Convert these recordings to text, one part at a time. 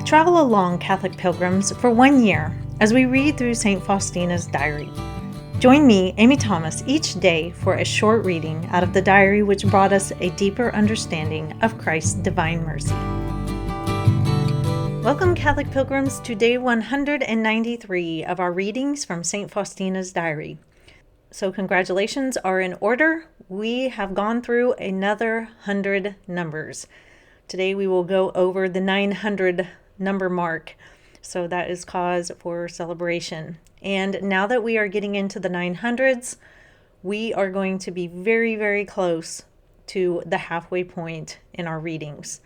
Travel along, Catholic pilgrims, for 1 year as we read through St. Faustina's diary. Join me, Amy Thomas, each day for a short reading out of the diary which brought us a deeper understanding of Christ's divine mercy. Welcome, Catholic pilgrims, to day 193 of our readings from St. Faustina's diary. So congratulations are in order. We have gone through another 100 numbers. Today we will go over the 900 number mark. So that is cause for celebration. And now that we are getting into the 900s, we are going to be very, very close to the halfway point in our readings.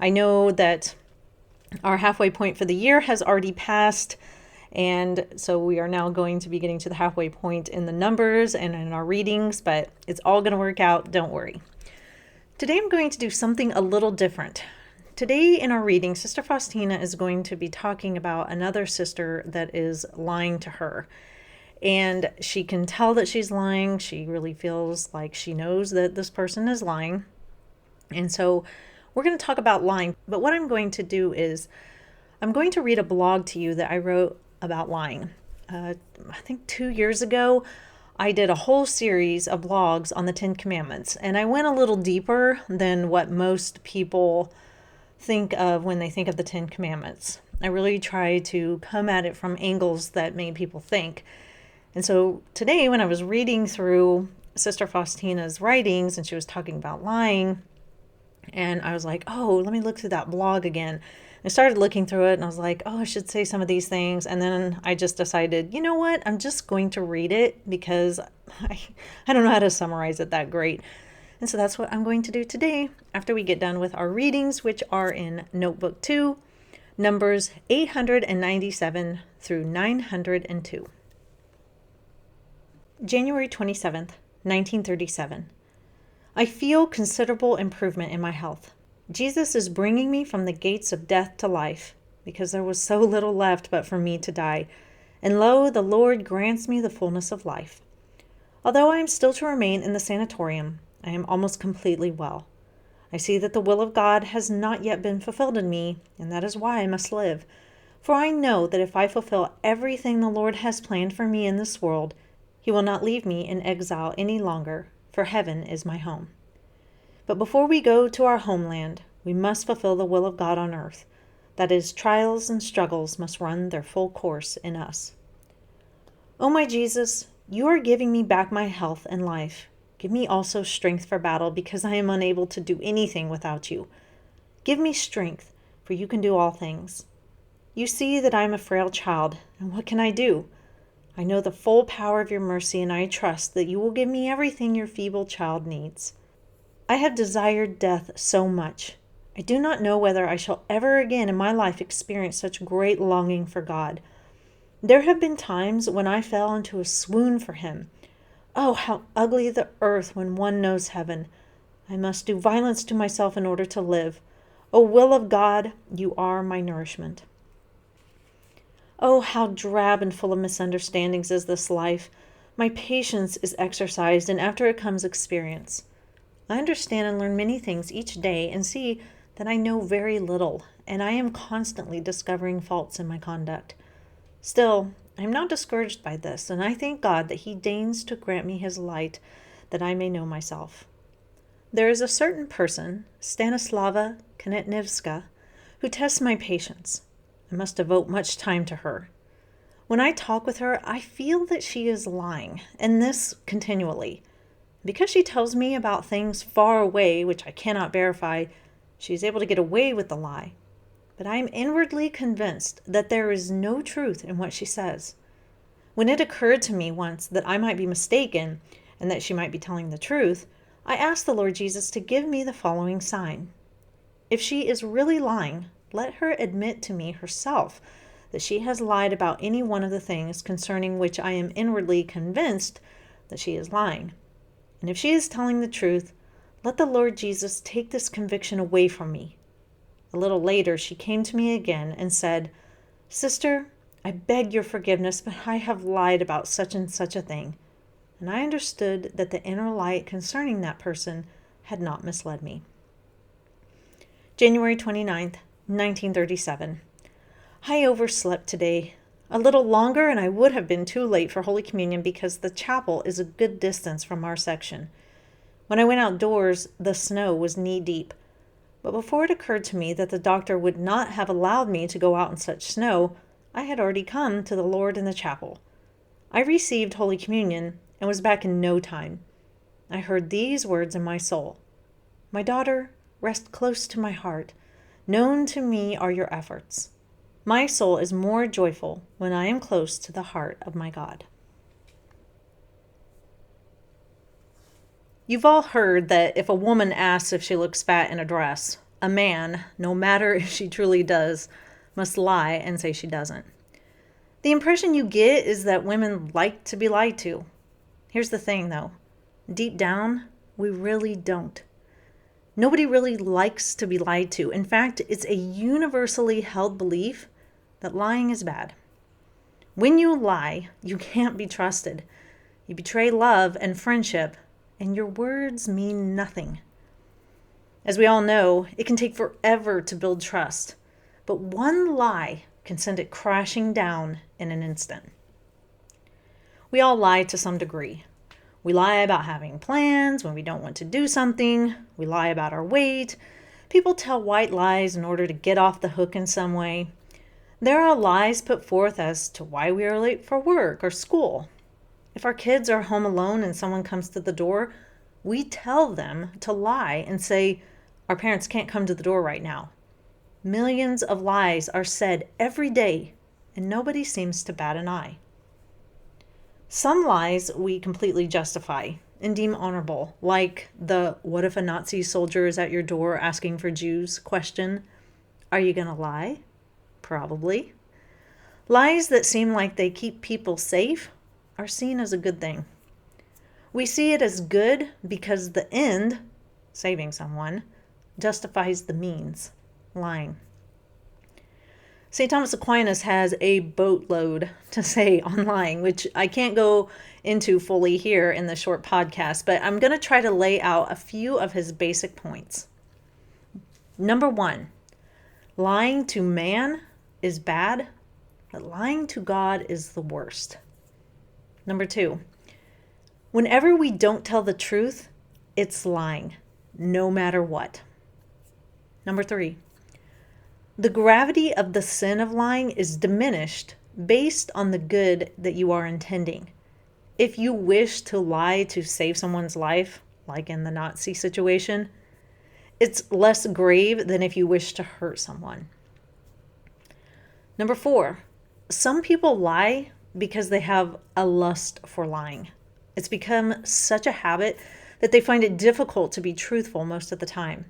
I know that our halfway point for the year has already passed, and so we are now going to be getting to the halfway point in the numbers and in our readings, but it's all going to work out, don't worry. Today I'm going to do something a little different. Today in our reading, Sister Faustina is going to be talking about another sister that is lying to her. And she can tell that she's lying. She really feels like she knows that this person is lying. And so we're going to talk about lying. But what I'm going to do is I'm going to read a blog to you that I wrote about lying. I think 2 years ago, I did a whole series of blogs on the 10 Commandments. And I went a little deeper than what most people think of when they think of the 10 Commandments. I really try to come at it from angles that made people think. And so today when I was reading through Sister Faustina's writings and she was talking about lying, and I was like, oh, let me look through that blog again. I started looking through it and I was like, oh, I should say some of these things. And then I just decided, you know what? I'm just going to read it because I don't know how to summarize it that great. And so that's what I'm going to do today after we get done with our readings, which are in Notebook 2, Numbers 897 through 902. January 27th, 1937. I feel considerable improvement in my health. Jesus is bringing me from the gates of death to life, because there was so little left but for me to die. And lo, the Lord grants me the fullness of life. Although I am still to remain in the sanatorium, I am almost completely well. I see that the will of God has not yet been fulfilled in me, and that is why I must live. For I know that if I fulfill everything the Lord has planned for me in this world, He will not leave me in exile any longer, for heaven is my home. But before we go to our homeland, we must fulfill the will of God on earth. That is, trials and struggles must run their full course in us. O my Jesus, you are giving me back my health and life. Give me also strength for battle, because I am unable to do anything without you. Give me strength, for you can do all things. You see that I am a frail child, and what can I do? I know the full power of your mercy, and I trust that you will give me everything your feeble child needs. I have desired death so much. I do not know whether I shall ever again in my life experience such great longing for God. There have been times when I fell into a swoon for him. Oh, how ugly the earth when one knows heaven. I must do violence to myself in order to live. O will of God, you are my nourishment. Oh, how drab and full of misunderstandings is this life. My patience is exercised, and after it comes experience. I understand and learn many things each day and see that I know very little, and I am constantly discovering faults in my conduct. Still, I am not discouraged by this, and I thank God that He deigns to grant me His light, that I may know myself. There is a certain person, Stanislava Konetnivska, who tests my patience. I must devote much time to her. When I talk with her, I feel that she is lying, and this continually. Because she tells me about things far away, which I cannot verify, she is able to get away with the lie. But I am inwardly convinced that there is no truth in what she says. When it occurred to me once that I might be mistaken and that she might be telling the truth, I asked the Lord Jesus to give me the following sign. If she is really lying, let her admit to me herself that she has lied about any one of the things concerning which I am inwardly convinced that she is lying. And if she is telling the truth, let the Lord Jesus take this conviction away from me. A little later, she came to me again and said, Sister, I beg your forgiveness, but I have lied about such and such a thing. And I understood that the inner light concerning that person had not misled me. January 29th, 1937. I overslept today. A little longer and I would have been too late for Holy Communion because the chapel is a good distance from our section. When I went outdoors, the snow was knee-deep. But before it occurred to me that the doctor would not have allowed me to go out in such snow, I had already come to the Lord in the chapel. I received Holy Communion and was back in no time. I heard these words in my soul. My daughter, rest close to my heart. Known to me are your efforts. My soul is more joyful when I am close to the heart of my God. You've all heard that if a woman asks if she looks fat in a dress, a man, no matter if she truly does, must lie and say she doesn't. The impression you get is that women like to be lied to. Here's the thing, though. Deep down, we really don't. Nobody really likes to be lied to. In fact, it's a universally held belief that lying is bad. When you lie, you can't be trusted. You betray love and friendship, and your words mean nothing. As we all know, it can take forever to build trust, but one lie can send it crashing down in an instant. We all lie to some degree. We lie about having plans when we don't want to do something. We lie about our weight. People tell white lies in order to get off the hook in some way. There are lies put forth as to why we are late for work or school. If our kids are home alone and someone comes to the door, we tell them to lie and say, our parents can't come to the door right now. Millions of lies are said every day, and nobody seems to bat an eye. Some lies we completely justify and deem honorable, like the "what if a Nazi soldier is at your door asking for Jews" question. Are you going to lie? Probably. Lies that seem like they keep people safe are seen as a good thing. We see it as good because the end, saving someone, justifies the means, lying. St. Thomas Aquinas has a boatload to say on lying, which I can't go into fully here in this short podcast, but I'm going to try to lay out a few of his basic points. Number 1, lying to man is bad, but lying to God is the worst. Number 2, whenever we don't tell the truth, it's lying, no matter what. Number 3, the gravity of the sin of lying is diminished based on the good that you are intending. If you wish to lie to save someone's life, like in the Nazi situation, it's less grave than if you wish to hurt someone. Number 4, some people lie because they have a lust for lying. It's become such a habit that they find it difficult to be truthful most of the time.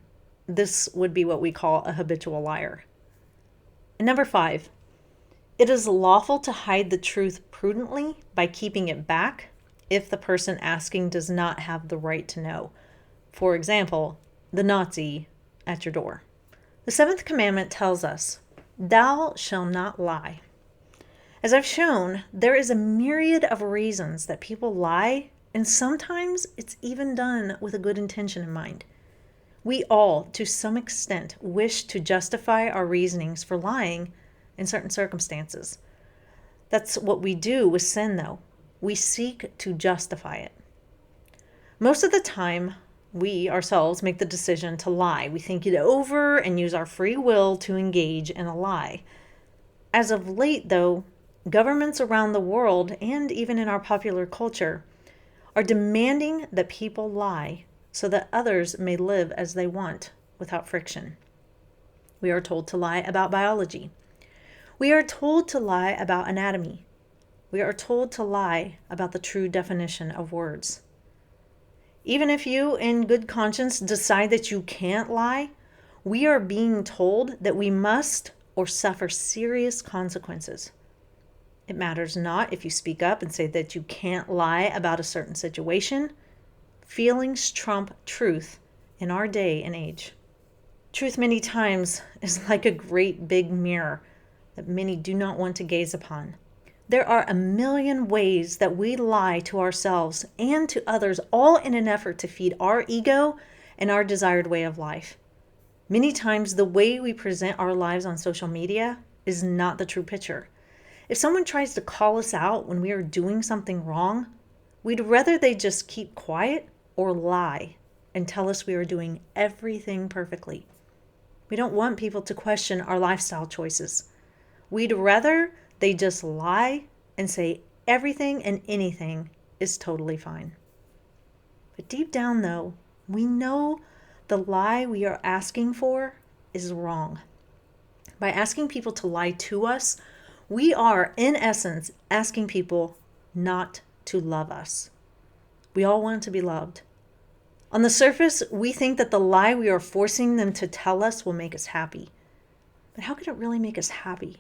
This would be what we call a habitual liar. And number 5, it is lawful to hide the truth prudently by keeping it back if the person asking does not have the right to know. For example, the Nazi at your door. The 7th commandment tells us, "Thou shalt not lie." As I've shown, there is a myriad of reasons that people lie, and sometimes it's even done with a good intention in mind. We all, to some extent, wish to justify our reasonings for lying in certain circumstances. That's what we do with sin, though. We seek to justify it. Most of the time, we ourselves make the decision to lie. We think it over and use our free will to engage in a lie. As of late, though, governments around the world, and even in our popular culture, are demanding that people lie so that others may live as they want without friction. We are told to lie about biology. We are told to lie about anatomy. We are told to lie about the true definition of words. Even if you, in good conscience, decide that you can't lie, we are being told that we must or suffer serious consequences. It matters not if you speak up and say that you can't lie about a certain situation. Feelings trump truth in our day and age. Truth many times is like a great big mirror that many do not want to gaze upon. There are a million ways that we lie to ourselves and to others, all in an effort to feed our ego and our desired way of life. Many times the way we present our lives on social media is not the true picture. If someone tries to call us out when we are doing something wrong, we'd rather they just keep quiet or lie and tell us we are doing everything perfectly. We don't want people to question our lifestyle choices. We'd rather they just lie and say everything and anything is totally fine. But deep down, though, we know the lie we are asking for is wrong. By asking people to lie to us, we are, in essence, asking people not to love us. We all want to be loved. On the surface, we think that the lie we are forcing them to tell us will make us happy. But how can it really make us happy?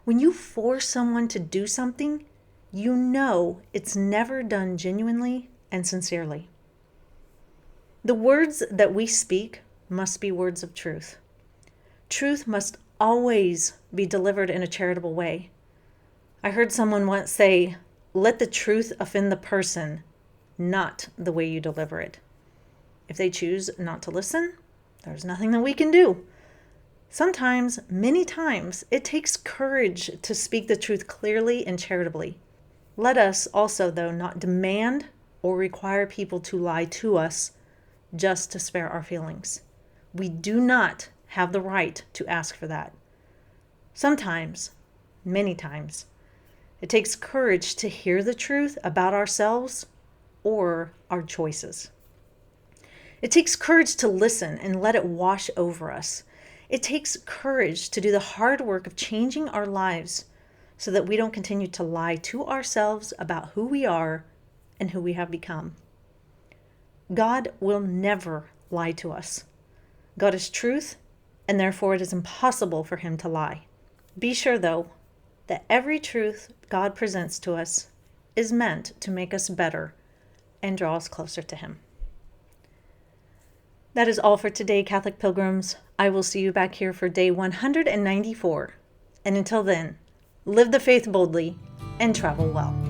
When you force someone to do something, you know it's never done genuinely and sincerely. The words that we speak must be words of truth. Truth must always be delivered in a charitable way. I heard someone once say, "Let the truth offend the person, not the way you deliver it." If they choose not to listen, there's nothing that we can do. Sometimes, many times, it takes courage to speak the truth clearly and charitably. Let us also, though, not demand or require people to lie to us just to spare our feelings. We do not have the right to ask for that. Sometimes, many times, it takes courage to hear the truth about ourselves or our choices. It takes courage to listen and let it wash over us. It takes courage to do the hard work of changing our lives so that we don't continue to lie to ourselves about who we are and who we have become. God will never lie to us. God is truth, and therefore it is impossible for him to lie. Be sure, though, that every truth God presents to us is meant to make us better and draw us closer to him. That is all for today, Catholic Pilgrims. I will see you back here for day 194. And until then, live the faith boldly and travel well.